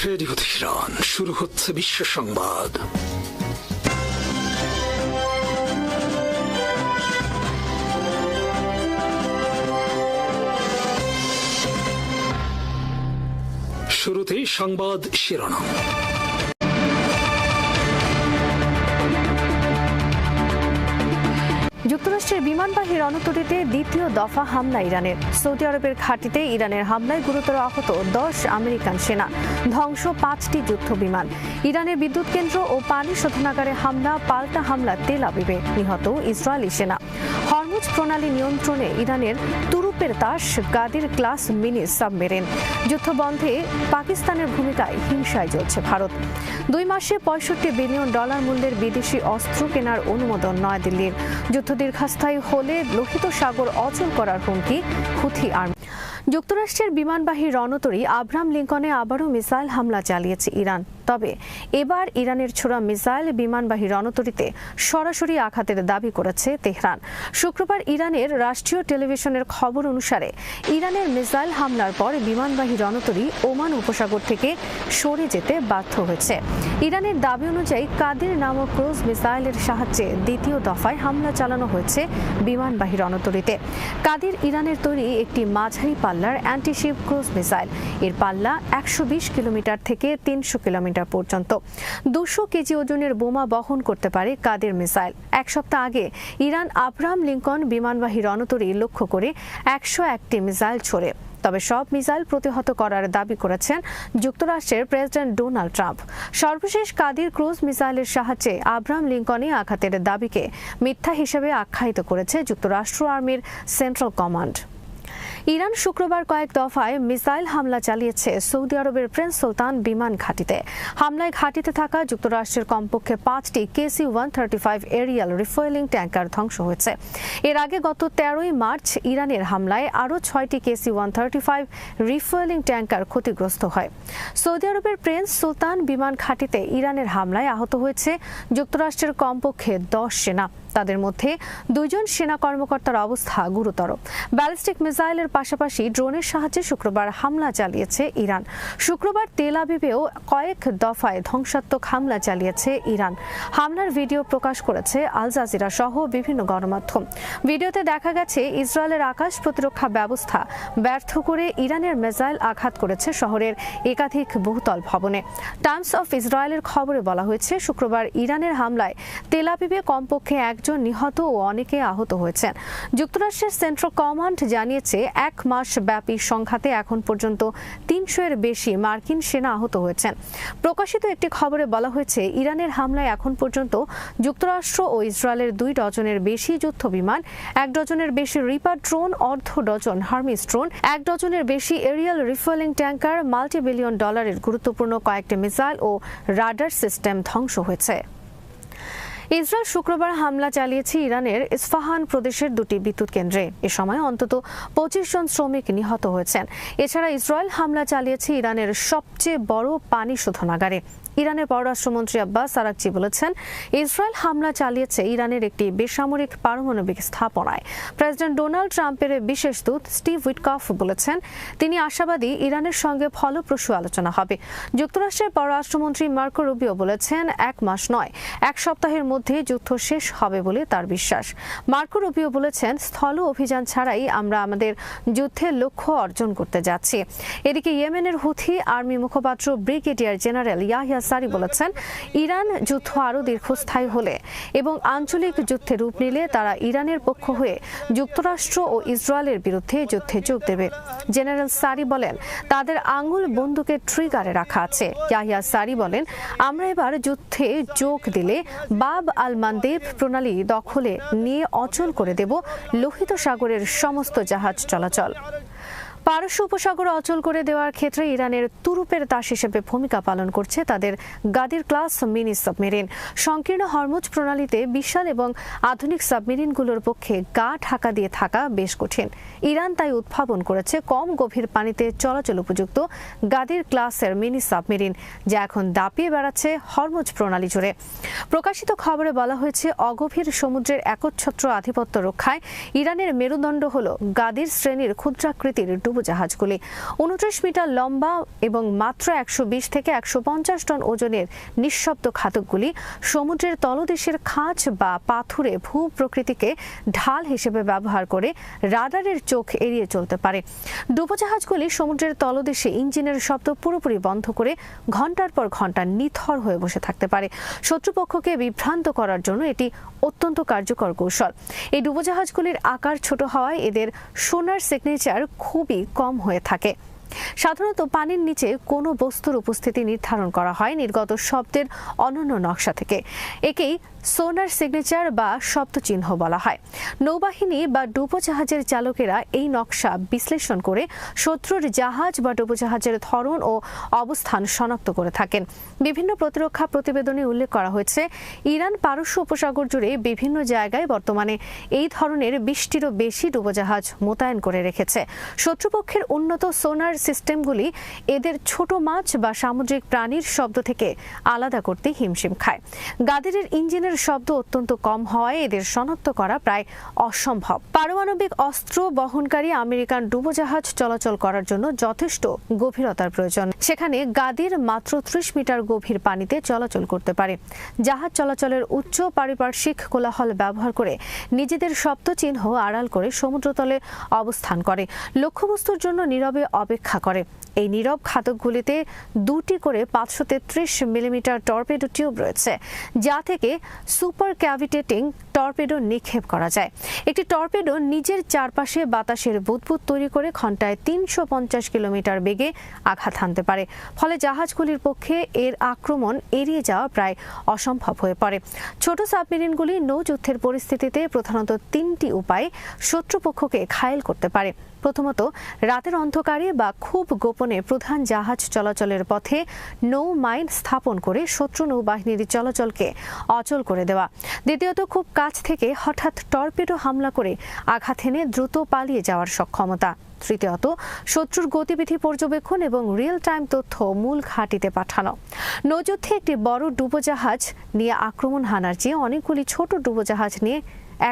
Radio Tehran, শুরু হচ্ছে বিশ্ব সংবাদ। শুরুতেই সংবাদ শিরোনাম। যুক্তরাষ্ট্রের বিমানবাহী রণতরীতে দ্বিতীয় দফা হামলা ইরানের। সৌদি আরবের ঘাঁটিতে ইরানের হামলায় গুরুতর আহত 10 আমেরিকান সেনা, ধ্বংস 5টি যুদ্ধ বিমান। ইরানের বিদ্যুৎ কেন্দ্র ও পানি শোধনাগারে হামলা, পাল্টা হামলা তেল আবিবে, নিহত ইসরায়েলি সেনা। হরমুজ প্রণালী নিয়ন্ত্রণে ইরানের তুরুপের তাস গাদির ক্লাস মিনি সাবমেরিন। যুদ্ধবন্ধে পাকিস্তানের ভূমিকায় হিংসায় জ্বলছে ভারত। 2 মাসে $65 বিলিয়ন মূল্যের বিদেশি অস্ত্র কেনার অনুমোদন নয়াদিল্লির। যুদ্ধ দীর্ঘস্থায়ী হলে লোহিত সাগর অচল করার হুমকি হুথি আর্মি। যুক্তরাষ্ট্রের বিমানবাহী রণতরী আব্রাহাম লিঙ্কনে আবারও মিসাইল হামলা চালিয়েছে ইরান। তবে এবার ইরানের ছোড়া মিসাইল বিমানবাহী রণতরীতে সরাসরি আঘাতের দাবি করেছে তেহরান। শুক্রবার ইরানের রাষ্ট্রীয় টেলিভিশনের খবর অনুসারে ইরানের মিসাইল হামলার পর বিমানবাহী রণতরী ওমান উপসাগর থেকে সরে যেতে বাধ্য হয়েছে। ইরানের দাবি অনুযায়ী কাদির নামক ক্রুজ মিসাইলের সাহায্যে দ্বিতীয় দফায় হামলা চালানো হয়েছে বিমানবাহী রণতরীতে। কাদির ইরানের তৈরি একটি মাঝারি পাল্লার অ্যান্টিশিপ ক্রুজ মিসাইল। এর পাল্লা 120 কিলোমিটার থেকে 300 কিলোমিটার পর্যন্ত। 200 কেজি ওজনের বোমা বহন করতে পারে কাদির মিসাইল। এক সপ্তাহ আগে ইরান আব্রাহাম লিঙ্কন বিমানবাহী রণতরী লক্ষ্য করে 101টি মিসাইল ছোড়ে। তবে সব মিসাইল প্রতিহত করার দাবি করেছেন যুক্তরাষ্ট্রের প্রেসিডেন্ট ডোনাল্ড ট্রাম্প। সর্বশেষ কাদির ক্রুজ মিসাইলের সাহায্যে আব্রাহাম লিঙ্কনে আঘাতের দাবিকে মিথ্যা হিসেবে আখ্যায়িত করেছে যুক্তরাষ্ট্র আর্মির সেন্ট্রাল কমান্ড। ইরান শুক্রবার কয়েক দফায় মিসাইল হামলা চালিয়েছে সৌদি আরবের প্রিন্স সুলতান বিমান ঘাঁটিতে। হামলায় ঘাঁটিতে থাকা যুক্তরাষ্ট্রের কমপক্ষে 5টি KC-135 এরিয়াল রিফুয়েলিং ট্যাঙ্কার ধ্বংস হয়েছে। এর আগে গত 13ই মার্চ ইরানের হামলায় আরও 6টি KC-135 রিফুয়েলিং ট্যাঙ্কার ক্ষতিগ্রস্ত হয়। সৌদি আরবের প্রিন্স সুলতান বিমান ঘাঁটিতে ইরানের হামলায় আহত হয়েছে যুক্তরাষ্ট্রের কমপক্ষে 10 সেনা। তাদের মধ্যে 2 জন সেনা কর্মকর্তার অবস্থা গুরুতর। ব্যালিস্টিক মিসাইলের পাশাপাশি ড্রোনের সাহায্যে শুক্রবার হামলা চালিয়েছে ইরান। শুক্রবার তেল আবিবেও কয়েক দফায় ধ্বংসাত্মক হামলা চালিয়েছে ইরান। হামলার ভিডিও প্রকাশ করেছে আল জাজিরা সহ বিভিন্ন গণমাধ্যম। ভিডিওতে দেখা গেছে ইসরায়েলের আকাশ প্রতিরক্ষা ব্যবস্থা ব্যর্থ করে ইরানের মিসাইল আঘাত করেছে শহরের একাধিক বহুতল ভবনে। টাইমস অফ ইসরায়েলের খবরে বলা হয়েছে, শুক্রবার ইরানের হামলায় তেল আবিবে কমপক্ষে 1 জন নিহত ও অনেকে আহত হয়েছেন। যুক্তরাষ্ট্রের সেন্ট্রাল কমান্ড জানিয়েছে 1 মাস ব্যাপী সংঘাতে এখন পর্যন্ত 300-এর বেশি মার্কিন সেনা আহত হয়েছেন। প্রকাশিত একটি খবরে বলা হয়েছে, ইরানের হামলায় এখন পর্যন্ত যুক্তরাষ্ট্র ও ইসরায়েলের 2 ডজনের বেশি যুদ্ধ বিমান, 1 ডজনের বেশি রিপার ড্রোন, অর্ধ ডজন হার্মিস ড্রোন, 1 ডজনের বেশি এরিয়াল রিফুয়েলিং ট্যাঙ্কার, $multi-billion গুরুত্বপূর্ণ কয়েকটি মিসাইল ও রাডার সিস্টেম ধ্বংস হয়েছে। ইসরায়েল শুক্রবার হামলা চালিয়েছে ইরানের ইস্পাহান প্রদেশের 2টি বিদ্যুৎ কেন্দ্রে। এ সময় অন্তত 25 জন শ্রমিক নিহত হয়েছেন। এছাড়া ইসরায়েল হামলা চালিয়েছে ইরানের সবচেয়ে বড় পানি শোধনাগারে। ইরানের পররাষ্ট্রমন্ত্রী আব্বাস আরাকচি বলেছেন, ইসরায়েল হামলা চালিয়েছে ইরানের একটি বেসামরিক পারমাণবিক স্থাপনায়। প্রেসিডেন্ট ডোনাল্ড ট্রাম্পের বিশেষ দূত স্টিভ উইটকফ বলেছেন, তিনি আশাবাদী ইরানের সঙ্গে ফলপ্রসূ আলোচনা হবে। যুক্তরাষ্ট্রের পররাষ্ট্রমন্ত্রী মার্কো রুবিও বলেছেন, 1 মাস নয়, 1 সপ্তাহের মধ্যে যুদ্ধ শেষ হবে বলে তার বিশ্বাস। মার্কো রুবিও বলেছেন, স্থল অভিযান ছাড়াই আমরা আমাদের যুদ্ধের লক্ষ্য অর্জন করতে যাচ্ছি। এদিকে ইয়েমেনের হুথি আর্মি মুখপাত্র ব্রিগেডিয়ার জেনারেল ইয়াহিয়া সারি বলেছেন, ইরান যুদ্ধ আরও দীর্ঘস্থায়ী হলে এবং আঞ্চলিক যুদ্ধে রূপ নিলে তারা ইরানের পক্ষ হয়ে যুক্তরাষ্ট্র ও ইসরায়েলের বিরুদ্ধে যুদ্ধে যোগ দেবে। জেনারেল সারি বলেন, তাদের আঙুল বন্দুকের ট্রিগারে রাখা আছে। ইয়াহিয়া সারি বলেন, আমরা এবার যুদ্ধে যোগ দিলে বাব আল মানদেব প্রণালী দখলে নিয়ে অচল করে দেব লোহিত সাগরের সমস্ত জাহাজ চলাচল। পারস্য উপসাগর অচল করে দেওয়ার ক্ষেত্রে ইরানের তুরুপের তাস হিসেবে ভূমিকা পালন করছে তাদের গাদির ক্লাস মিনি সাবমেরিন। সংকীর্ণ হরমুজ প্রণালীতে বিশাল এবং আধুনিক সাবমেরিনগুলোর পক্ষে গা ঢাকা দিয়ে থাকা বেশ কঠিন। ইরান তাই উদ্ভাবন করেছে কম গভীর পানিতে চলাচল উপযুক্ত গাদির ক্লাসের মিনি সাবমেরিন, যা এখন দাপিয়ে বেড়াচ্ছে হরমুজ প্রণালী জুড়ে। প্রকাশিত খবরে বলা হয়েছে, অগভীর সমুদ্রের একচ্ছত্র আধিপত্য রক্ষায় ইরানের মেরুদণ্ড হল গাদির শ্রেণীর ক্ষুদ্রাকৃতির ডুবোজাহাজগুলি। 29 মিটার লম্বা এবং মাত্র 120 থেকে 150 টন ওজনের নিঃশব্দ ঘাতকগুলি সমুদ্রের তলদেশের খাঁজ বা পাথুরে ভূ প্রকৃতিকে ঢাল হিসেবে ব্যবহার করে রাডারের চোখ এড়িয়ে চলতে পারে। ডুবোজাহাজগুলি সমুদ্রের তলদেশে ইঞ্জিনের শব্দ পুরোপুরি বন্ধ করে ঘন্টার পর ঘন্টা নিথর হয়ে বসে থাকতে পারে। শত্রুপক্ষকে বিভ্রান্ত করার জন্য এটি অত্যন্ত কার্যকর কৌশল। এই ডুবোজাহাজগুলির আকার ছোট হওয়ায় এদের সোনার সিগনেচার খুবই কম হয়ে থাকে। সাধারণত পানির নিচে কোনো বস্তুর উপস্থিতি নির্ধারণ করা হয় নির্গত শব্দের অনন্য নকশা থেকে। একেই সোনার সিগনেচার বা শব্দ চিহ্ন বলা হয়। নৌবাহিনী বা ডুবোজাহাজের চালকেরা এই নকশা বিশ্লেষণ করে শত্রুর জাহাজ বা ডুবোজাহাজের ধরন ও অবস্থান শনাক্ত করে থাকেন। বিভিন্ন প্রতিরক্ষা প্রতিবেদনে উল্লেখ করা হয়েছে, ইরান পারস্য উপসাগর জুড়ে বিভিন্ন জায়গায় বর্তমানে এই ধরনের 20টিরও বেশি ডুবোজাহাজ মোতায়েন করে রেখেছে। শত্রুপক্ষের উন্নত সোনার সিস্টেমগুলি এদের ছোট মাছ বা সামুদ্রিক প্রাণীর শব্দ থেকে আলাদা করতে হিমশিম খায়। গাদিরের ইঞ্জিনের শব্দ অত্যন্ত কম হওয়ায় এদের শনাক্ত করা প্রায় অসম্ভব। পারমাণবিক অস্ত্র বহনকারী আমেরিকান ডুবোজাহাজ চলাচল করার জন্য যথেষ্ট গভীরতার প্রয়োজন। সেখানে গাদির মাত্র 30 মিটার গভীর পানিতে চলাচল করতে পারে। জাহাজ চলাচলের উচ্চ পারিপার্শ্বিক কোলাহল ব্যবহার করে নিজেদের শব্দ চিহ্ন আড়াল করে সমুদ্রতলে অবস্থান করে, লক্ষ্যবস্তুর জন্য নীরবে অপেক্ষা করে। এই নীরব ঘাতকগুলিতে 2টি করে 533 মিলিমিটার টর্পেডো টিউব রয়েছে, যা থেকে সুপার ক্যাভিটেটিং টর্পেডো নিক্ষেপ করা যায়। একটি টর্পেডো নিজের চারপাশে বাতাসের বুদবুদ তৈরি করে ঘন্টায় 350 কিলোমিটার বেগে আঘাত হানতে পারে। ফলে জাহাজগুলির পক্ষে এর আক্রমণ এড়িয়ে যাওয়া প্রায় অসম্ভব হয়ে পড়ে। ছোট সাবমেরিনগুলি নৌযুদ্ধের পরিস্থিতিতে প্রধানত 3টি উপায়ে শত্রুপক্ষকে ঘায়েল করতে পারে। প্রথমত, রাতের অন্ধকারে বা খুব গোপনে প্রধান জাহাজ চলাচলের পথে নৌ মাইন স্থাপন করে শত্রু নৌবাহিনীর চলাচলকে অচল করে দেওয়া। দ্বিতীয়ত, খুব কাছ থেকে হঠাৎ টর্পেডো হামলা করে আঘাত এনে দ্রুত পালিয়ে যাওয়ার সক্ষমতা। তৃতীয়ত, শত্রুর গতিবিধি পর্যবেক্ষণ এবং রিয়েল টাইম তথ্য মূল ঘাঁটিতে পাঠানো। নৌযুদ্ধে একটি বড় ডুবোজাহাজ নিয়ে আক্রমণ হানার চেয়ে অনেকগুলি ছোট ডুবোজাহাজ নিয়ে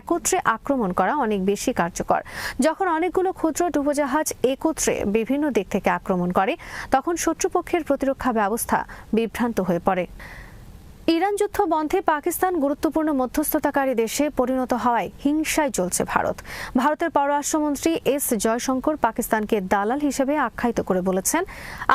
একত্রে আক্রমণ করা অনেক বেশি কার্যকর। যখন অনেকগুলো ক্ষুদ্র ডুবোজাহাজ একত্রে বিভিন্ন দিক থেকে আক্রমণ করে, তখন শত্রুপক্ষের প্রতিরক্ষা ব্যবস্থা বিভ্রান্ত হয়ে পড়ে। ইরান যুদ্ধ বন্ধে পাকিস্তান গুরুত্বপূর্ণ মধ্যস্থতাকারী দেশে পরিণত হওয়ায় হিংসায় চলছে ভারত। ভারতের পররাষ্ট্রমন্ত্রী এস জয়শঙ্কর পাকিস্তানকে দালাল হিসেবে আখ্যায়িত করে বলেছেন,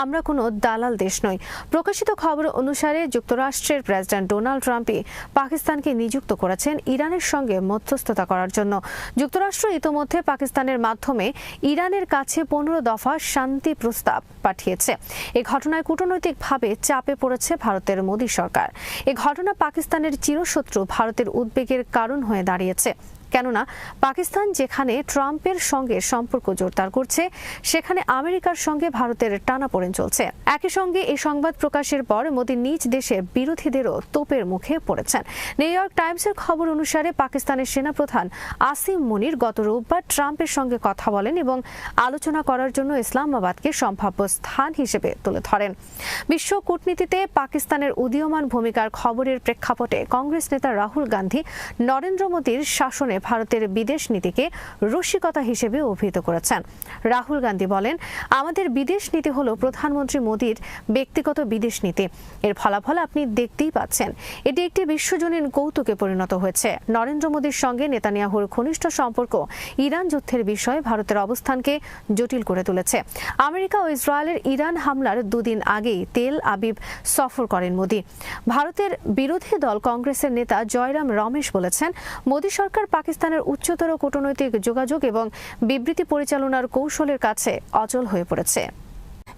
আমরা কোনো দালাল দেশ নই। প্রকাশিত খবর অনুসারে যুক্তরাষ্ট্রের প্রেসিডেন্ট ডোনাল্ড ট্রাম্পই পাকিস্তানকে নিযুক্ত করেছেন ইরানের সঙ্গে মধ্যস্থতা করার জন্য। যুক্তরাষ্ট্র ইতোমধ্যে পাকিস্তানের মাধ্যমে ইরানের কাছে 15 দফা শান্তি প্রস্তাব পাঠিয়েছে। এই ঘটনায় কূটনৈতিকভাবে চাপে পড়েছে ভারতের মোদী সরকার। এ ঘটনা পাকিস্তানের চিরশত্রু ভারতের উদ্বেগের কারণ হয়ে দাঁড়িয়েছে। কেননা পাকিস্তান যেখানে ট্রাম্পের সঙ্গে সম্পর্ক জোরদার করছে, সেখানে আমেরিকার সঙ্গে ভারতের টানাপোড়েন চলছে। একই সঙ্গে এই সংবাদ প্রকাশের পর মোদি নিজ দেশে বিরোধীদেরও তোপের মুখে পড়েছেন। নিউ ইয়র্ক টাইমসের খবর অনুসারে পাকিস্তানের সেনাপ্রধান আসিম মুনির গত রোববার ট্রাম্পের সঙ্গে কথা বলেন এবং আলোচনা করার জন্য ইসলামাবাদকে সম্ভাব্য স্থান হিসেবে তুলে ধরেন। বিশ্ব কূটনীতিতে পাকিস্তানের উদীয়মান ভূমিকার খবরের প্রেক্ষাপটে কংগ্রেস নেতা রাহুল গান্ধী নরেন্দ্র মোদীর শাসনে ভারতের বিদেশ নীতিকে রসিকতা হিসেবে অভিহিত করেছেন। রাহুল গান্ধী বলেন, আমাদের বিদেশ নীতি হলো প্রধানমন্ত্রী মোদীর ব্যক্তিগত বিদেশ নীতি। এর ফলাফল আপনি দেখতেই পাচ্ছেন। এটি একটি বিশ্বজনীন কৌতুকে পরিণত হয়েছে। নরেন্দ্র মোদীর সঙ্গে নেতানিয়াহুর ঘনিষ্ঠ সম্পর্ক ইরান যুদ্ধের বিষয়ে ভারতের অবস্থানকে জটিল করে তুলেছে। আমেরিকা ও ইসরায়েলের ইরান হামলার 2 দিন আগেই তেল আবিব সফর করেন মোদী। ভারতের বিরোধী দল কংগ্রেসের নেতা জয়রাম রমেশ বলেছেন, মোদী সরকার পাকিস্তানের উচ্চতর কূটনৈতিক যোগাযোগ এবং বিবৃতি পরিচালনার কৌশলের কাছে অচল হয়ে পড়েছে।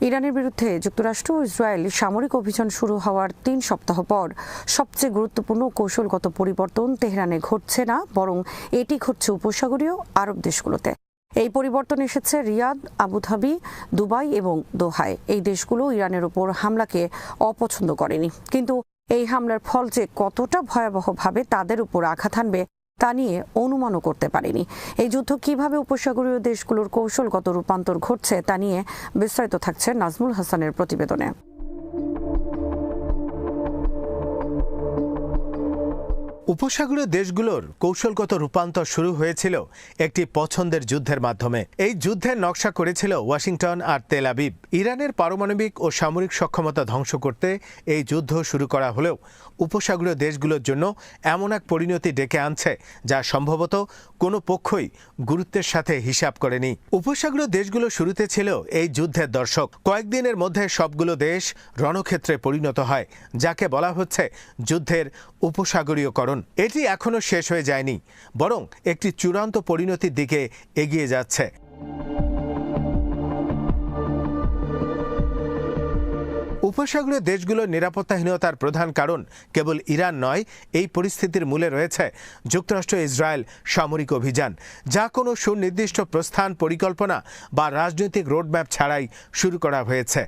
ইরানের বিরুদ্ধে যুক্তরাষ্ট্র ও ইসরায়েল সামরিক অভিযান শুরু হওয়ার 3 সপ্তাহ পর সবচেয়ে গুরুত্বপূর্ণ কৌশলগত পরিবর্তন তেহরানে ঘটছে না, বরং এটি ঘটছে উপসাগরীয় আরব দেশগুলোতে। এই পরিবর্তন এসেছে রিয়াদ, আবুধাবি, দুবাই এবং দোহায়। এই দেশগুলো ইরানের উপর হামলাকে অপছন্দ করেনি, কিন্তু এই হামলার ফল যে কতটা ভয়াবহভাবে তাদের উপর আঘাত হানবে তা নিয়ে অনুমানও করতে পারেনি। এই যুদ্ধ কিভাবে উপসাগরীয় দেশগুলোর কৌশলগত রূপান্তর ঘটছে তা নিয়ে বিস্তারিত থাকছে নাজমুল হাসানের প্রতিবেদনে। উপসাগরীয় দেশগুলোর কৌশলগত রূপান্তর শুরু হয়েছিল একটি পছন্দের যুদ্ধের মাধ্যমে। এই যুদ্ধের নকশা করেছিল ওয়াশিংটন আর তেল আবিব। ইরানের পারমাণবিক ও সামরিক সক্ষমতা ধ্বংস করতে এই যুদ্ধ শুরু করা হলেও উপসাগরীয় দেশগুলোর জন্য এমন এক পরিণতি ডেকে আনছে যা সম্ভবত কোনো পক্ষই গুরুত্বের সাথে হিসাব করেনি। উপসাগরীয় দেশগুলো শুরুতে ছিল এই যুদ্ধের দর্শক। কয়েকদিনের মধ্যে সবগুলো দেশ রণক্ষেত্রে পরিণত হয়, যাকে বলা হচ্ছে যুদ্ধের উপসাগরীয়করণ। এটি এখনো শেষ হয়ে যায়নি, বরং একটি চূড়ান্ত পরিণতির দিকে এগিয়ে যাচ্ছে। উপসাগরীয় দেশগুলোর নিরাপত্তাহীনতার প্রধান কারণ কেবল ইরান নয়, এই পরিস্থিতির মূলে রয়েছে যুক্তরাষ্ট্র ইসরায়েল সামরিক অভিযান, যা কোনো সুনির্দিষ্ট প্রস্থান পরিকল্পনা বা রাজনৈতিক রোডম্যাপ ছাড়াই শুরু করা হয়েছে।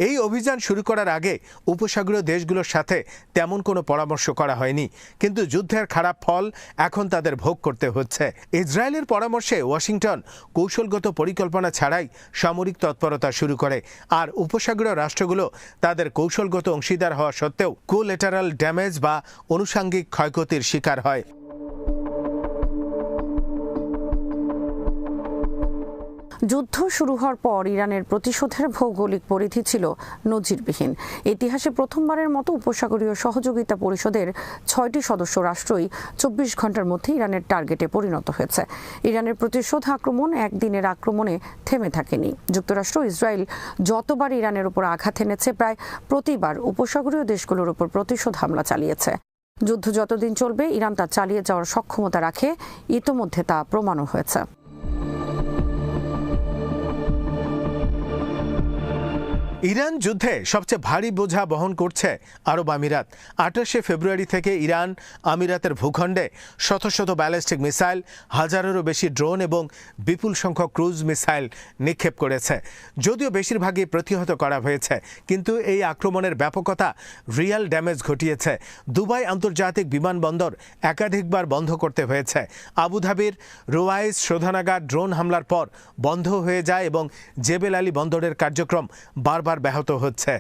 এই অভিযান শুরু করার আগে উপসাগরীয় দেশগুলোর সাথে তেমন কোনো পরামর্শ করা হয়নি, কিন্তু যুদ্ধের খারাপ ফল এখন তাদের ভোগ করতে হচ্ছে। ইসরায়েলের পরামর্শে ওয়াশিংটন কৌশলগত পরিকল্পনা ছাড়াই সামরিক তৎপরতা শুরু করে, আর উপসাগরীয় রাষ্ট্রগুলো তাদের কৌশলগত অংশীদার হওয়া সত্ত্বেও কোল্যাটারাল ড্যামেজ বা আনুষঙ্গিক ক্ষয়ক্ষতির শিকার হয়। যুদ্ধ শুরু হওয়ার পর ইরানের প্রতিশোধের ভৌগোলিক পরিধি ছিল নজিরবিহীন। ইতিহাসে প্রথমবারের মতো উপসাগরীয় সহযোগিতা পরিষদের 6টি সদস্য রাষ্ট্রই 24 ঘন্টার মধ্যে ইরানের টার্গেটে পরিণত হয়েছে। ইরানের প্রতিশোধ আক্রমণ একদিনের আক্রমণে থেমে থাকেনি। যুক্তরাষ্ট্র ইসরায়েল যতবার ইরানের উপর আঘাত এনেছে, প্রায় প্রতিবার উপসাগরীয় দেশগুলোর উপর প্রতিশোধ হামলা চালিয়েছে। যুদ্ধ যতদিন চলবে, ইরান তা চালিয়ে যাওয়ার সক্ষমতা রাখে, ইতোমধ্যে তা প্রমাণও হয়েছে। ইরান যুদ্ধে সবচেয়ে ভারী বোঝা বহন করছে আরব আমিরাত। 28শে ফেব্রুয়ারি থেকে ইরান আমিরাতের ভূখণ্ডে শত শত ব্যালিস্টিক মিসাইল, হাজারেরও বেশি ড্রোন এবং বিপুল সংখ্যক ক্রুজ মিসাইল নিক্ষেপ করেছে। যদিও বেশিরভাগই প্রতিহত করা হয়েছে, কিন্তু এই আক্রমণের ব্যাপকতা রিয়াল ড্যামেজ ঘটিয়েছে। দুবাই আন্তর্জাতিক বিমানবন্দর একাধিকবার বন্ধ করতে হয়েছে। আবুধাবির রোয়াইস শোধনাগার ড্রোন হামলার পর বন্ধ হয়ে যায় এবং জেবেল আলী বন্দরের কার্যক্রম বারবার ব্যাহত হচ্ছে।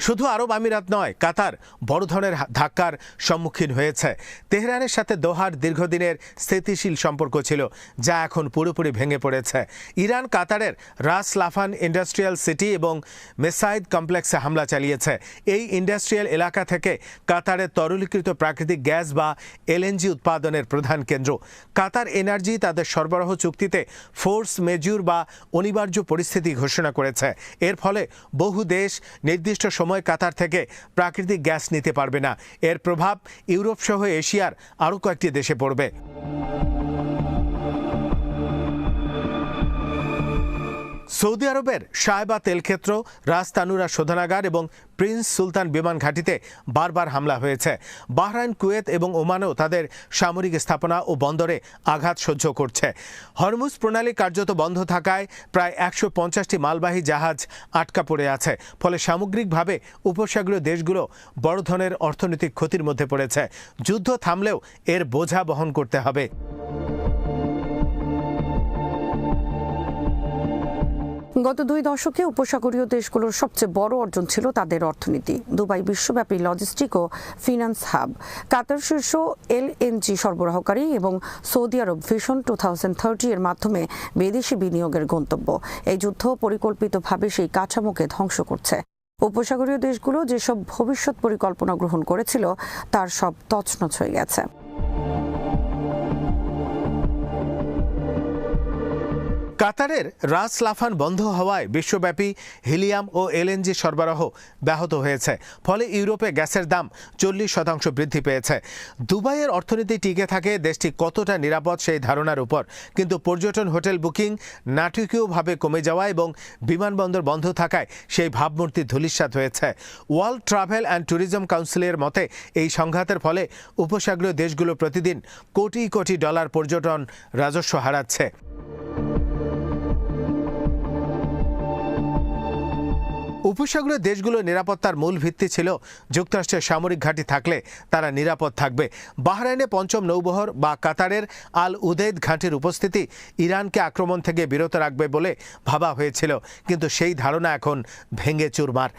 শুধু আরব আমিরাত নয়, কাতার বড় ধরনের ধাক্কার সম্মুখীন হয়েছে। তেহরানের সাথে দোহার দীর্ঘদিনের স্থিতিশীল সম্পর্ক ছিল, যা এখন পুরোপুরি ভেঙে পড়েছে। ইরান কাতারের রাস লাফান ইন্ডাস্ট্রিয়াল সিটি এবং মেসাইদ কমপ্লেক্সে হামলা চালিয়েছে। এই ইন্ডাস্ট্রিয়াল এলাকা থেকে কাতারের তরলীকৃত প্রাকৃতিক গ্যাস বা এলএনজি উৎপাদনের প্রধান কেন্দ্র। কাতার এনার্জি তাদের সরবরাহ চুক্তিতে ফোর্স মেজুর বা অনিবার্য পরিস্থিতি ঘোষণা করেছে। এর ফলে বহু দেশ নির্দিষ্ট সময় কাতার থেকে প্রাকৃতিক গ্যাস নিতে পারবে না। এর প্রভাব ইউরোপ সহ এশিয়ার আরও কয়েকটি দেশে পড়বে। সৌদি আরবের শায়বা তেলক্ষেত্র, রাস তানুরা শোধনাগার এবং প্রিন্স সুলতান বিমান ঘাঁটিতে বারবার হামলা হয়েছে। বাহরাইন, কুয়েত এবং ওমানও তাদের সামরিক স্থাপনা ও বন্দরে আঘাত সহ্য করছে। হরমুজ প্রণালী কার্যত বন্ধ থাকায় প্রায় 150টি মালবাহী জাহাজ আটকা পড়ে আছে। ফলে সামগ্রিকভাবে উপসাগরীয় দেশগুলো বড় ধরনের অর্থনৈতিক ক্ষতির মধ্যে পড়েছে। যুদ্ধ থামলেও এর বোঝা বহন করতে হবে। গত 2 দশকে উপসাগরীয় দেশগুলোর সবচেয়ে বড় অর্জন ছিল তাদের অর্থনীতি। দুবাই বিশ্বব্যাপী লজিস্টিক ও ফিন্যান্স হাব, কাতার শীর্ষ এলএনজি সরবরাহকারী এবং সৌদি আরব ভিশন 2030 এর মাধ্যমে বিদেশি বিনিয়োগের গন্তব্য। এই যুদ্ধ পরিকল্পিতভাবে সেই কাঠামোকে ধ্বংস করছে। উপসাগরীয় দেশগুলো যেসব ভবিষ্যৎ পরিকল্পনা গ্রহণ করেছিল, তার সব তছনছ হয়ে গেছে। কাতারের রাস লাফান বন্ধ হওয়ায় বিশ্বব্যাপী হিলিয়াম ও এলএনজি সরবরাহ ব্যাহত হয়েছে। ফলে ইউরোপে গ্যাসের দাম 40% বৃদ্ধি পেয়েছে। দুবাইয়ের অর্থনীতি টিকে থাকে দেশটি কতটা নিরাপদ সেই ধারণার উপর, কিন্তু পর্যটন হোটেল বুকিং নাটকীয়ভাবে কমে যাওয়া এবং বিমানবন্দর বন্ধ থাকায় সেই ভাবমূর্তি ধূলিসাৎ হয়েছে। ওয়ার্ল্ড ট্রাভেল অ্যান্ড ট্যুরিজম কাউন্সিলের মতে এই সংঘাতের ফলে উপসাগরীয় দেশগুলো প্রতিদিন কোটি কোটি ডলার পর্যটন রাজস্ব হারাচ্ছে। উপসাগরীয় দেশগুলোর নিরাপত্তার মূল ভিত্তি ছিল যুক্তরাষ্ট্রের সামরিক ঘাঁটি থাকলে তারা নিরাপদ থাকবে। বাহরাইনে পঞ্চম নৌবহর বা কাতারের আল উদেইদ ঘাঁটির উপস্থিতি ইরানকে আক্রমণ থেকে বিরত রাখবে বলে ভাবা হয়েছিল, কিন্তু সেই ধারণা এখন ভেঙে চুরমার।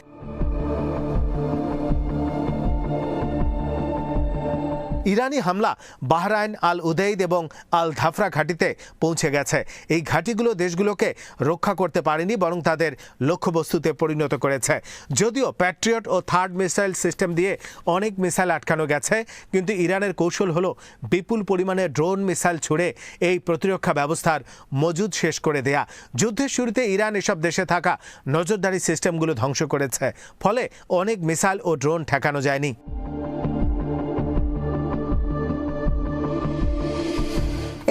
ইরানি হামলা বাহরাইন, আল উদেইদ এবং আল ধাফরা ঘাঁটিতে পৌঁছে গেছে। এই ঘাঁটিগুলো দেশগুলোকে রক্ষা করতে পারেনি, বরং তাদের লক্ষ্যবস্তুতে পরিণত করেছে। যদিও প্যাট্রিয়ট ও থার্ড মিসাইল সিস্টেম দিয়ে অনেক মিসাইল আটকানো গেছে, কিন্তু ইরানের কৌশল হলো বিপুল পরিমাণে ড্রোন মিসাইল ছুড়ে এই প্রতিরক্ষা ব্যবস্থার মজুদ শেষ করে দেয়া। যুদ্ধের শুরুতে ইরান এসব দেশে থাকা নজরদারি সিস্টেমগুলো ধ্বংস করেছে, ফলে অনেক মিসাইল ও ড্রোন ঠেকানো যায়নি।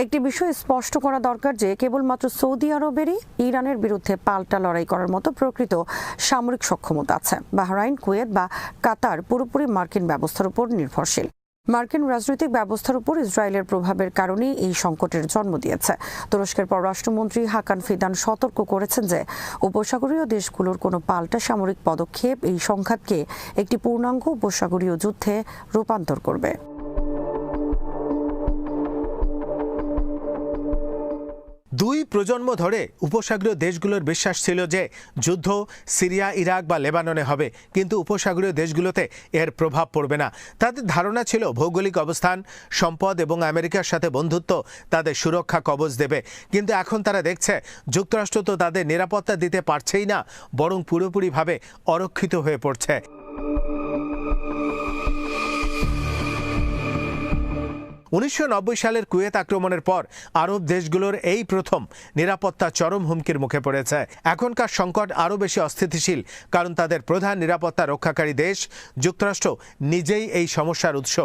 একটি বিষয় স্পষ্ট করা দরকার যে কেবলমাত্র সৌদি আরবেরই ইরানের বিরুদ্ধে পাল্টা লড়াই করার মতো প্রকৃত সামরিক সক্ষমতা আছে। বাহরাইন, কুয়েত বা কাতার পুরোপুরি মার্কিন ব্যবস্থার উপর নির্ভরশীল। মার্কিন রাজনৈতিক ব্যবস্থার উপর ইসরায়েলের প্রভাবের কারণেই এই সংকটের জন্ম দিয়েছে। তুরস্কের পররাষ্ট্রমন্ত্রী হাকান ফিদান সতর্ক করেছেন যে উপসাগরীয় দেশগুলোর কোনো পাল্টা সামরিক পদক্ষেপ এই সংঘাতকে একটি পূর্ণাঙ্গ উপসাগরীয় যুদ্ধে রূপান্তর করবে। দুই প্রজন্ম ধরে উপসাগরীয় দেশগুলোর বিশ্বাস ছিল যে যুদ্ধ সিরিয়া, ইরাক বা লেবাননে হবে, কিন্তু উপসাগরীয় দেশগুলোতে এর প্রভাব পড়বে না। তাদের ধারণা ছিল ভৌগোলিক অবস্থান, সম্পদ এবং আমেরিকার সাথে বন্ধুত্ব তাদের সুরক্ষা কবচ দেবে। কিন্তু এখন তারা দেখছে যুক্তরাষ্ট্র তো তাদের নিরাপত্তা দিতে পারছেই না, বরং পুরোপুরিভাবে অরক্ষিত হয়ে পড়ছে। 1990 সালের কুয়েত আক্রমণের পর আরব দেশগুলোর এই প্রথম নিরাপত্তা চরম হুমকির মুখে পড়েছে। এখনকার সংকট আরও বেশি অস্থিতিশীল, কারণ তাদের প্রধান নিরাপত্তা রক্ষাকারী দেশ যুক্তরাষ্ট্র নিজেই এই সমস্যার উৎস।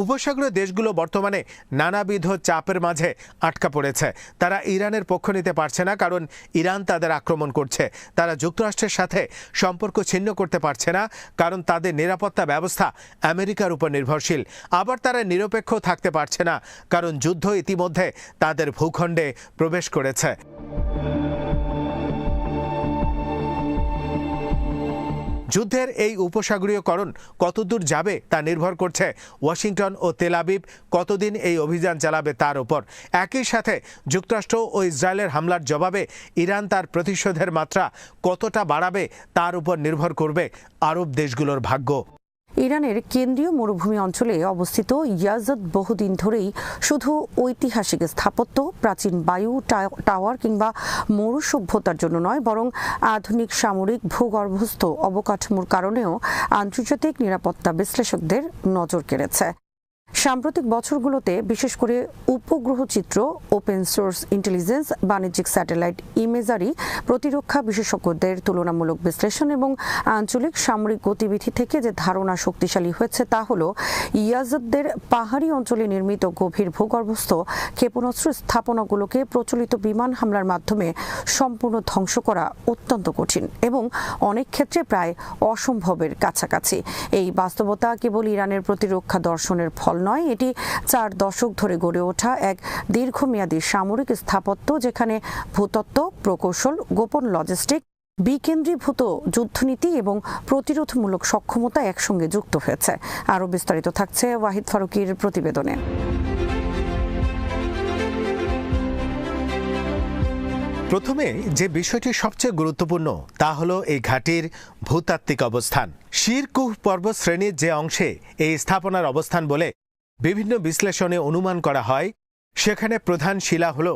উপসাগরীয় দেশগুলো বর্তমানে নানাবিধ চাপের মাঝে আটকা পড়েছে। তারা ইরানের পক্ষ নিতে পারছে না, কারণ ইরান তাদের আক্রমণ করছে। তারা যুক্তরাষ্ট্রের সাথে সম্পর্ক ছিন্ন করতে পারছে না, কারণ তাদের নিরাপত্তা ব্যবস্থা আমেরিকার উপর নির্ভরশীল। আবার তারা নিরপেক্ষ থাকতে পারছে না, কারণ যুদ্ধ ইতিমধ্যে তাদের ভূখণ্ডে প্রবেশ করেছে। যুদ্ধের এই উপসাগরীয়করণ কতদূর যাবে তা নির্ভর করছে ওয়াশিংটন ও তেল আবিব কতদিন এই অভিযান চালাবে তার উপর। একই সাথে যুক্তরাষ্ট্র ও ইসরায়েলের হামলার জবাবে ইরান তার প্রতিশোধের মাত্রা কতটা বাড়াবে তার উপর নির্ভর করবে আরব দেশগুলোর ভাগ্য। ইরানের কেন্দ্রীয় মরুভূমি অঞ্চলে অবস্থিত ইয়াজদ বহুদিন ধরেই শুধু ঐতিহাসিক স্থাপত্য, প্রাচীন বায়ু টাওয়ার কিংবা মরু সভ্যতার জন্য নয়, বরং আধুনিক সামরিক ভূগর্ভস্থ অবকাঠামোর কারণেও আন্তর্জাতিক নিরাপত্তা বিশ্লেষকদের নজর কেড়েছে। সাম্প্রতিক বছরগুলোতে বিশেষ করে উপগ্রহ চিত্র, ওপেন সোর্স ইন্টেলিজেন্স, বাণিজ্যিক স্যাটেলাইট ইমেজারি, প্রতিরক্ষা বিশেষজ্ঞদের তুলনামূলক বিশ্লেষণ এবং আঞ্চলিক সামরিক গতিবিধি থেকে যে ধারণা শক্তিশালী হয়েছে তা হল ইয়াজদের পাহাড়ি অঞ্চলে নির্মিত গভীর ভূগর্ভস্থ ক্ষেপণাস্ত্র স্থাপনাগুলোকে প্রচলিত বিমান হামলার মাধ্যমে সম্পূর্ণ ধ্বংস করা অত্যন্ত কঠিন এবং অনেক ক্ষেত্রে প্রায় অসম্ভবের কাছাকাছি। এই বাস্তবতা কেবল ইরানের প্রতিরক্ষা দর্শনের ফল নয়, এটি 4 দশক ধরে গড়ে ওঠা এক দীর্ঘমেয়াদী সামরিক স্থাপত্য, যেখানে ভূতত্ত্ব, প্রকৌশল, গোপন লজিস্টিক, বিকেন্দ্রীভূত যুদ্ধনীতি এবং প্রতিরোধমূলক সক্ষমতা একসঙ্গে যুক্ত হয়েছে। আরও বিস্তারিত থাকছে ওয়াহিদ ফারুকীর প্রতিবেদনে। প্রথমে যে বিষয়টি সবচেয়ে গুরুত্বপূর্ণ তা হলো এই ঘাঁটির ভূতাত্ত্বিক অবস্থান। শিরকুহ পর্বত শ্রেণীর যে অংশে এই স্থাপনার অবস্থান বলে বিভিন্ন বিশ্লেষণে অনুমান করা হয়, সেখানে প্রধান শিলা হল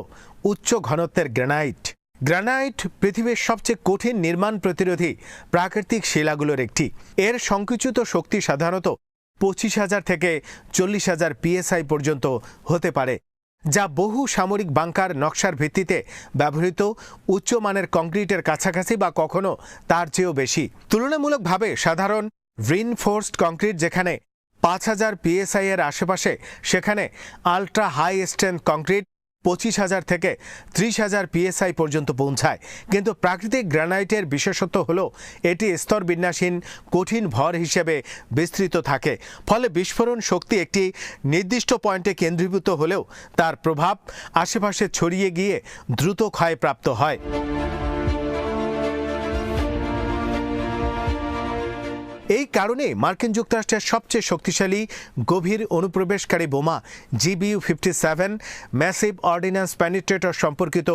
উচ্চ ঘনত্বের গ্রানাইট। গ্রানাইট পৃথিবীর সবচেয়ে কঠিন নির্মাণ প্রতিরোধী প্রাকৃতিক শিলাগুলোর একটি। এর সংকুচিত শক্তি সাধারণত 25,000 থেকে 40,000 PSI পর্যন্ত হতে পারে, যা বহু সামরিক বাংকার নকশার ভিত্তিতে ব্যবহৃত উচ্চমানের কংক্রিটের কাছাকাছি বা কখনো তার চেয়েও বেশি। তুলনামূলকভাবে সাধারণ রিইনফোর্সড কংক্রিট যেখানে 5,000 PSI এর আশেপাশে, সেখানে আল্ট্রা হাই স্ট্রেংথ কংক্রিট 25,000 থেকে 30,000 PSI পর্যন্ত পৌঁছায়। কিন্তু প্রাকৃতিক গ্রানাইটের বিশেষত্ব হলো এটি স্তরবিন্যাসহীন কঠিন ভর হিসেবে বিস্তৃত থাকে, ফলে বিস্ফোরণ শক্তি একটি নির্দিষ্ট পয়েন্টে কেন্দ্রীভূত হলেও তার প্রভাব আশেপাশে ছড়িয়ে গিয়ে দ্রুত ক্ষয়প্রাপ্ত হয়। এই কারণে মার্কিন যুক্তরাষ্ট্রের সবচেয়ে শক্তিশালী গভীর অনুপ্রবেশকারী বোমা GBU-57 ম্যাসিভ অর্ডিন্যান্স পেনিট্রেটর সম্পর্কিত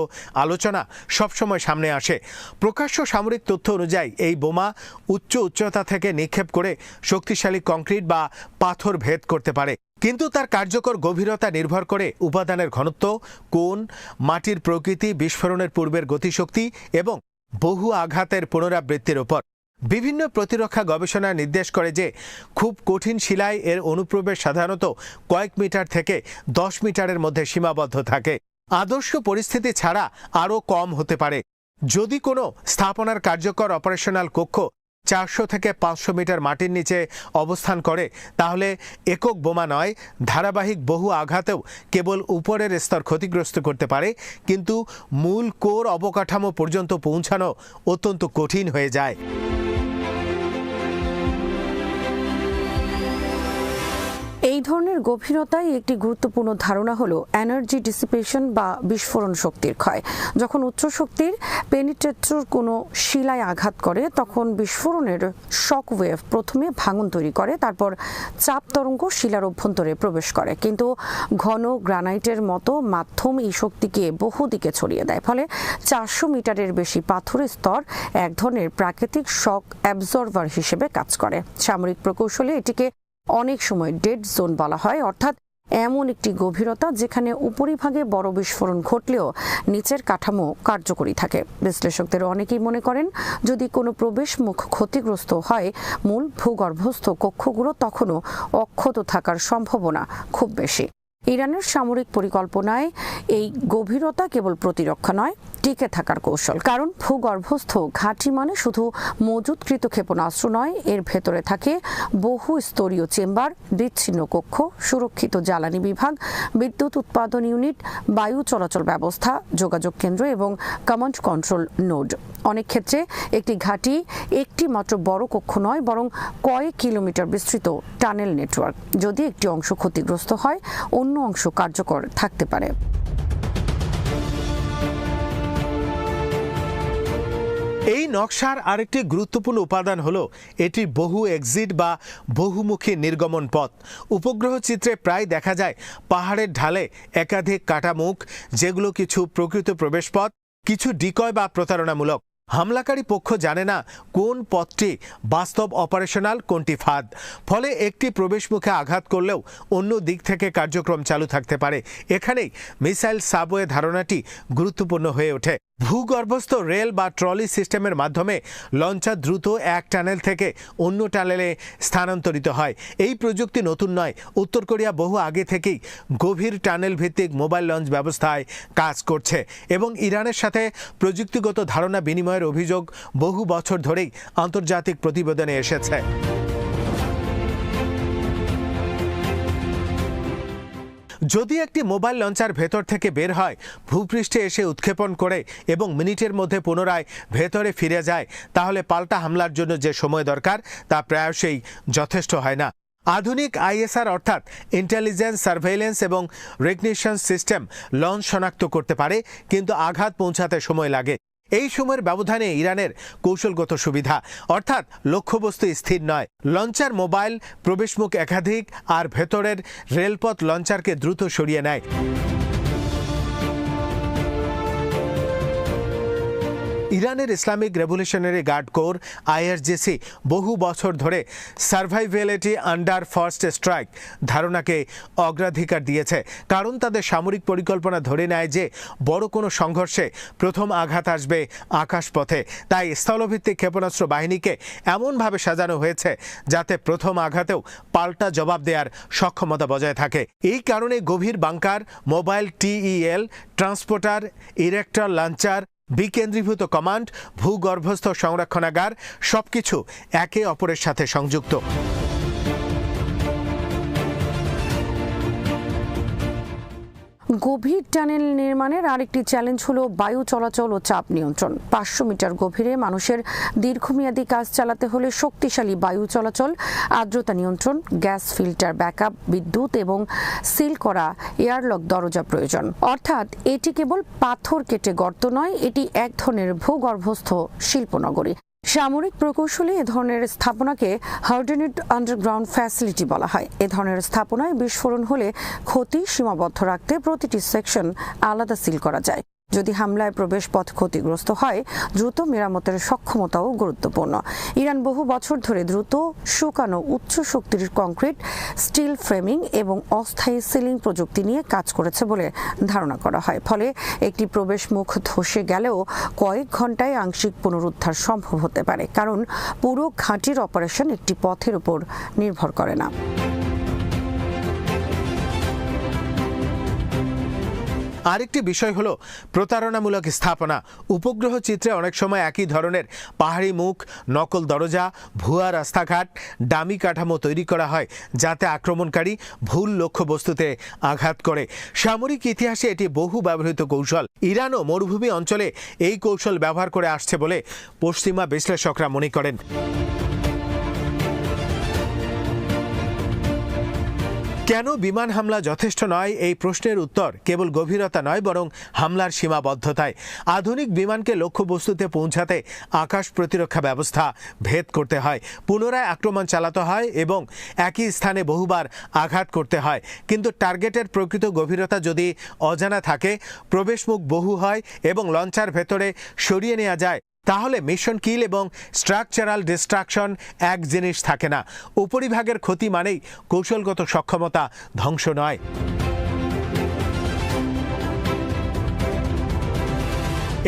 আলোচনা সবসময় সামনে আসে। প্রকাশ্য সামরিক তথ্য অনুযায়ী এই বোমা উচ্চতা থেকে নিক্ষেপ করে শক্তিশালী কংক্রিট বা পাথর ভেদ করতে পারে, কিন্তু তার কার্যকর গভীরতা নির্ভর করে উপাদানের ঘনত্ব, কোণ, মাটির প্রকৃতি, বিস্ফোরণের পূর্বের গতিশক্তি এবং বহু আঘাতের পুনরাবৃত্তির উপর। বিভিন্ন প্রতিরক্ষা গবেষণা নির্দেশ করে যে খুব কঠিন শিলায় এর অনুপ্রবেশ সাধারণত কয়েক মিটার থেকে 10 মিটারের মধ্যে সীমাবদ্ধ থাকে। আদর্শ পরিস্থিতি ছাড়া আরও কম হতে পারে। যদি কোনো স্থাপনার কার্যকর অপারেশনাল কক্ষ 400 থেকে 500 মিটার মাটির নিচে অবস্থান করে, তাহলে একক বোমা নয়, ধারাবাহিক বহু আঘাতেও কেবল উপরের স্তর ক্ষতিগ্রস্ত করতে পারে, কিন্তু মূল কোর অবকাঠামো পর্যন্ত পৌঁছানো অত্যন্ত কঠিন হয়ে যায়। এই ধরনের গভীরতায় একটি গুরুত্বপূর্ণ ধারণা হলো এনার্জি ডিসিপেশন বা বিস্ফোরণ শক্তির ক্ষয়। যখন উচ্চ শক্তির পেনিট্রেটর কোনো শিলায় আঘাত করে, তখন বিস্ফোরণের শক ওয়েভ প্রথমে ভাঙন তৈরি করে, তারপর চাপ তরঙ্গ শিলার অভ্যন্তরে প্রবেশ করে। কিন্তু ঘন গ্রানাইটের মতো মাধ্যম এই শক্তিকে বহুদিকে ছড়িয়ে দেয়, ফলে 400 মিটারের বেশি পাথরের স্তর এক ধরনের প্রাকৃতিক শক অ্যাবজর্ভার হিসেবে কাজ করে। সামরিক প্রকৌশলে এটিকে অনেক সময় ডেড জোন বলা হয়, অর্থাৎ এমন একটি গভীরতা যেখানে উপরিভাগে বড় বিস্ফোরণ ঘটলেও নিচের কাঠামো কার্যকরী থাকে। বিশ্লেষকদের অনেকেই মনে করেন, যদি কোনো প্রবেশ মুখ ক্ষতিগ্রস্ত হয়, মূল ভূগর্ভস্থ কক্ষগুলো তখনও অক্ষত থাকার সম্ভাবনা খুব বেশি। ইরানের সামরিক পরিকল্পনায় এই গভীরতা কেবল প্রতিরক্ষা নয়, টিকে থাকার কৌশল। কারণ ভূগর্ভস্থ ঘাঁটি মানে শুধু মজুতকৃত ক্ষেপণাস্ত্র নয়, এর ভেতরে থাকে বহু স্তরীয় চেম্বার, বিচ্ছিন্ন কক্ষ, সুরক্ষিত জ্বালানি বিভাগ, বিদ্যুৎ উৎপাদন ইউনিট, বায়ু চলাচল ব্যবস্থা, যোগাযোগ কেন্দ্র এবং কমান্ড কন্ট্রোল নোড। অনেক ক্ষেত্রে একটি ঘাঁটি একটি মাত্র বড় কক্ষ নয়, বরং কয়েক কিলোমিটার বিস্তৃত টানেল নেটওয়ার্ক। যদি একটি অংশ ক্ষতিগ্রস্ত হয়, অন্য অংশ কার্যকর থাকতে পারে। এই নকশার আরেকটি গুরুত্বপূর্ণ উপাদান হলো এটির বহু এক্সিট বা বহুমুখী নির্গমন পথ। উপগ্রহ চিত্রে প্রায় দেখা যায় পাহাড়ের ঢালে একাধিক কাটামুখ, যেগুলো কিছু প্রকৃত প্রবেশপথ, কিছু ডিকয় বা প্রতারণামূলক। হামলাকারী পক্ষ জানে না কোন পথটি বাস্তব অপারেশনাল, কোনটি ফাঁদ। ফলে একটি প্রবেশমুখে আঘাত করলেও অন্য দিক থেকে কার্যক্রম চালু থাকতে পারে। এখানেই মিসাইল সাবওয়ে ধারণাটি গুরুত্বপূর্ণ হয়ে ওঠে। ভূগর্ভস্থ রেল বা ট্রলি সিস্টেমের মাধ্যমে লঞ্চার দ্রুত এক টানেল থেকে অন্য টানেলে স্থানান্তরিত হয়। এই প্রযুক্তি নতুন নয়। উত্তর কোরিয়া বহু আগে থেকেই গভীর টানেল ভিত্তিক মোবাইল লঞ্চ ব্যবস্থায় কাজ করছে এবং ইরানের সাথে প্রযুক্তিগত ধারণা বিনিময়ের অভিযোগ বহু বছর ধরেই আন্তর্জাতিক প্রতিবেদনে এসেছে। যদি একটি মোবাইল লঞ্চার ভেতর থেকে বের হয়, ভূপৃষ্ঠে এসে উৎক্ষেপণ করে এবং মিনিটের মধ্যে পুনরায় ভেতরে ফিরে যায়, তাহলে পাল্টা হামলার জন্য যে সময় দরকার তা প্রায়শই যথেষ্ট হয় না। আধুনিক ISR অর্থাৎ ইন্টেলিজেন্স, সার্ভেইলেন্স এবং রেকগনিশন সিস্টেম লঞ্চ শনাক্ত করতে পারে, কিন্তু আঘাত পৌঁছাতে সময় লাগে। এই সময়ের ব্যবধানে ইরানের কৌশলগত সুবিধা, অর্থাৎ লক্ষ্যবস্তু স্থির নয়। লঞ্চার মোবাইল প্রবেশমুখ একাধিক, আর ভেতরের রেলপথ লঞ্চারকে দ্রুত সরিয়ে নেয়। ইরানের Islamic Revolutionary Guard Corps IRGC বহু বছর ধরে সার্ভাইভেলিটি আন্ডার ফার্স্ট স্ট্রাইক ধারণাকে অগ্রাধিকার দিয়েছে, কারণ তাদের সামরিক পরিকল্পনা ধরে নেয় যে বড় কোনো সংঘর্ষে প্রথম আঘাত আসবে আকাশপথে। তাই স্থলভিত্তিক ক্ষেপণাস্ত্র বাহিনীকে এমনভাবে সাজানো হয়েছে যাতে প্রথম আঘাতেও পাল্টা জবাব দেওয়ার সক্ষমতা বজায় থাকে। এই কারণে গভীর bunker, mobile TEL, transporter, erector launcher, বিকেন্দ্রীভূত কমান্ড, ভূগর্ভস্থ সংরক্ষণাগার সবকিছু একে অপরের সাথে সংযুক্ত। গভীর টানেল নির্মাণের আরেকটি চ্যালেঞ্জ হলো বায়ু চলাচল ও চাপ নিয়ন্ত্রণ। 500 মিটার গভীরে মানুষের দীর্ঘমেয়াদী কাজ চালাতে হলে শক্তিশালী বায়ু চলাচল, আর্দ্রতা নিয়ন্ত্রণ, গ্যাস ফিল্টার ব্যাকআপ, বিদ্যুৎ এবং সিল করা এয়ারলক দরজা প্রয়োজন। অর্থাৎ এটি কেবল পাথর কেটে গর্ত নয়, এটি এক ধরনের ভূগর্ভস্থ শিল্পনগরী। সামরিক প্রকৌশলে এ ধরনের স্থাপনাকে হার্ডেনেড আন্ডারগ্রাউন্ড ফ্যাসিলিটি বলা হয়। এ ধরনের স্থাপনায় বিস্ফোরণ হলে ক্ষতি সীমাবদ্ধ রাখতে প্রতিটি সেকশন আলাদা সিল করা যায়। যদি হামলায় প্রবেশ পথ ক্ষতিগ্রস্ত হয়, দ্রুত মেরামতের সক্ষমতাও গুরুত্বপূর্ণ। ইরান বহু বছর ধরে দ্রুত শুকানো উচ্চ শক্তির কংক্রিট, স্টিল ফ্রেমিং এবং অস্থায়ী সিলিং প্রযুক্তি নিয়ে কাজ করেছে বলে ধারণা করা হয়। ফলে একটি প্রবেশ মুখ ধসে গেলেও কয়েক ঘন্টায় আংশিক পুনরুদ্ধার সম্ভব হতে পারে, কারণ পুরো ঘাঁটির অপারেশন একটি পথের উপর নির্ভর করে না। আরেকটি বিষয় হলো প্রতারণামূলক স্থাপনা। উপগ্রহ চিত্রে অনেক সময় একই ধরনের পাহাড়ি মুখ, নকল দরজা, ভুয়া রাস্তাঘাট, ডামি কাঠামো তৈরি করা হয় যাতে আক্রমণকারী ভুল লক্ষ্যবস্তুতে আঘাত করে। সামরিক ইতিহাসে এটি বহু ব্যবহৃত কৌশল। ইরানও মরুভূমি অঞ্চলে এই কৌশল ব্যবহার করে আসছে বলে পশ্চিমা বিশ্লেষকরা মনে করেন। কেন বিমান হামলা যথেষ্ট নয়, এই প্রশ্নের উত্তর কেবল গভীরতা নয়, বরং হামলার সীমাবদ্ধতায়। আধুনিক বিমানকে লক্ষ্যবস্তুতে পৌঁছাতে আকাশ প্রতিরক্ষা ব্যবস্থা ভেদ করতে হয়, পুনরায় আক্রমণ চালাতে হয় এবং একই স্থানে বহুবার আঘাত করতে হয়। কিন্তু টার্গেটের প্রকৃত গভীরতা যদি অজানা থাকে, প্রবেশমুখ বহু হয় এবং লঞ্চার ভেতরে সরিয়ে নেওয়া যায়, তাহলে মিশন কিল এবং স্ট্রাকচারাল ডিস্ট্রাকশন এক জিনিস থাকে না। উপরিভাগের ক্ষতি মানেই কৌশলগত সক্ষমতা ধ্বংস নয়।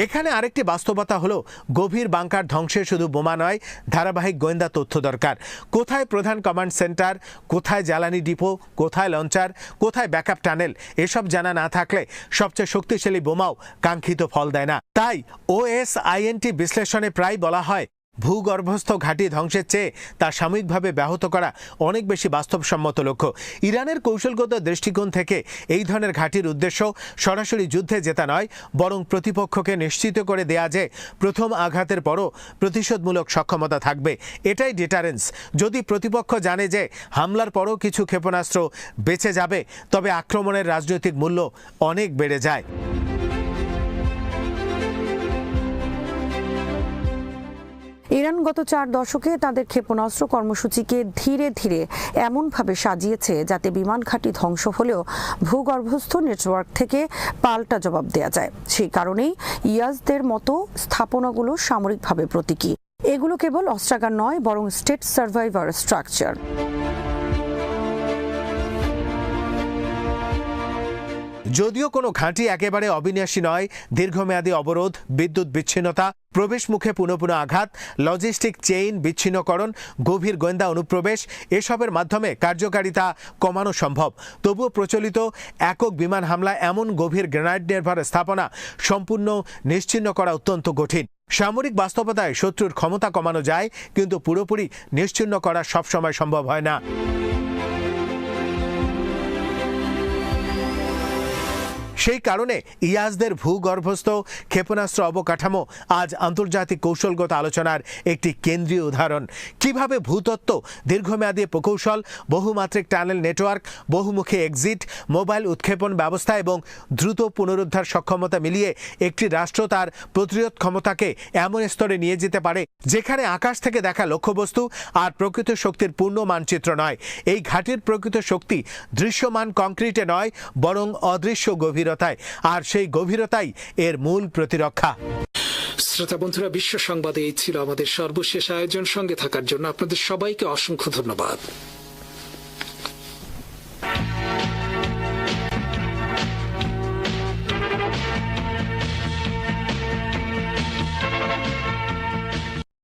এখানে আরেকটি বাস্তবতা হলো গভীর বাংকার ধ্বংসে শুধু বোমা নয়, ধারাবাহিক গোয়েন্দা তথ্য দরকার। কোথায় প্রধান কমান্ড সেন্টার, কোথায় জ্বালানি ডিপো, কোথায় লঞ্চার, কোথায় ব্যাকআপ টানেল, এসব জানা না থাকলে সবচেয়ে শক্তিশালী বোমাও কাঙ্ক্ষিত ফল দেয় না। তাই OSINT বিশ্লেষণে প্রায় বলা হয়, ভূগর্ভস্থ ঘাঁটি ধ্বংসের চেয়ে তা সাময়িকভাবে ব্যাহত করা অনেক বেশি বাস্তবসম্মত লক্ষ্য। ইরানের কৌশলগত দৃষ্টিকোণ থেকে এই ধরনের ঘাঁটির উদ্দেশ্য সরাসরি যুদ্ধে জেতা নয়, বরং প্রতিপক্ষকে নিশ্চিত করে দেয়া যে প্রথম আঘাতের পরও প্রতিশোধমূলক সক্ষমতা থাকবে। এটাই ডিটারেন্স। যদি প্রতিপক্ষ জানে যে হামলার পরও কিছু ক্ষেপণাস্ত্র বেঁচে যাবে, তবে আক্রমণের রাজনৈতিক মূল্য অনেক বেড়ে যায়। ইরান গত 4 দশকে তাদের ক্ষেপণাস্ত্র কর্মসূচিকে ধীরে ধীরে এমনভাবে সাজিয়েছে যাতে বিমান ঘাঁটি ধ্বংস হলেও ভূগর্ভস্থ নেটওয়ার্ক থেকে পাল্টা জবাব দেয়া যায়। সেই কারণেই ইয়াজদের মতো স্থাপনাগুলো সামরিকভাবে প্রতীকী। এগুলো কেবল অস্ত্রাগার নয়, বরং স্টেট সার্ভাইভার স্ট্রাকচার। যদিও কোনো ঘাঁটি একেবারে অবিনাশী নয়, দীর্ঘমেয়াদী অবরোধ, বিদ্যুৎ বিচ্ছিন্নতা, প্রবেশ মুখে পুনঃ পুনঃ আঘাত, লজিস্টিক চেইন বিচ্ছিন্নকরণ, গভীর গোয়েন্দা অনুপ্রবেশ, এসবের মাধ্যমে কার্যকারিতা কমানো সম্ভব। তবুও প্রচলিত একক বিমান হামলা এমন গভীর গ্রেনাইড নির্ভর স্থাপনা সম্পূর্ণ নিশ্চিহ্ন করা অত্যন্ত কঠিন। সামরিক বাস্তবতায় শত্রুর ক্ষমতা কমানো যায়, কিন্তু পুরোপুরি নিশ্চিহ্ন করা সবসময় সম্ভব হয় না। সেই কারণে ইয়াজদের ভূগর্ভস্থ ক্ষেপণাস্ত্র অবকাঠামো আজ আন্তর্জাতিক কৌশলগত আলোচনার একটি কেন্দ্রীয় উদাহরণ। কিভাবে ভূতত্ত্ব, দীর্ঘমেয়াদী প্রকৌশল, বহুমাত্রিক টানেল নেটওয়ার্ক, বহুমুখী এক্সিট, মোবাইল উৎক্ষেপণ ব্যবস্থা এবং দ্রুত পুনরুদ্ধার সক্ষমতা মিলিয়ে একটি রাষ্ট্র তার প্রতিরোধ ক্ষমতাকে এমন স্তরে নিয়ে যেতে পারে যেখানে আকাশ থেকে দেখা লক্ষ্যবস্তু আর প্রকৃত শক্তির পূর্ণ মানচিত্র নয়। এই ঘাঁটির প্রকৃত শক্তি দৃশ্যমান কংক্রিটে নয়, বরং অদৃশ্য গভীরতায়, আর সেই গভীরতাই এর মূল প্রতিরক্ষা। শ্রোতা বন্ধুরা, বিশ্ব সংবাদে এই ছিল আমাদের সর্বশেষ আয়োজন। সঙ্গে থাকার জন্য আপনাদের সবাইকে অসংখ্য ধন্যবাদ।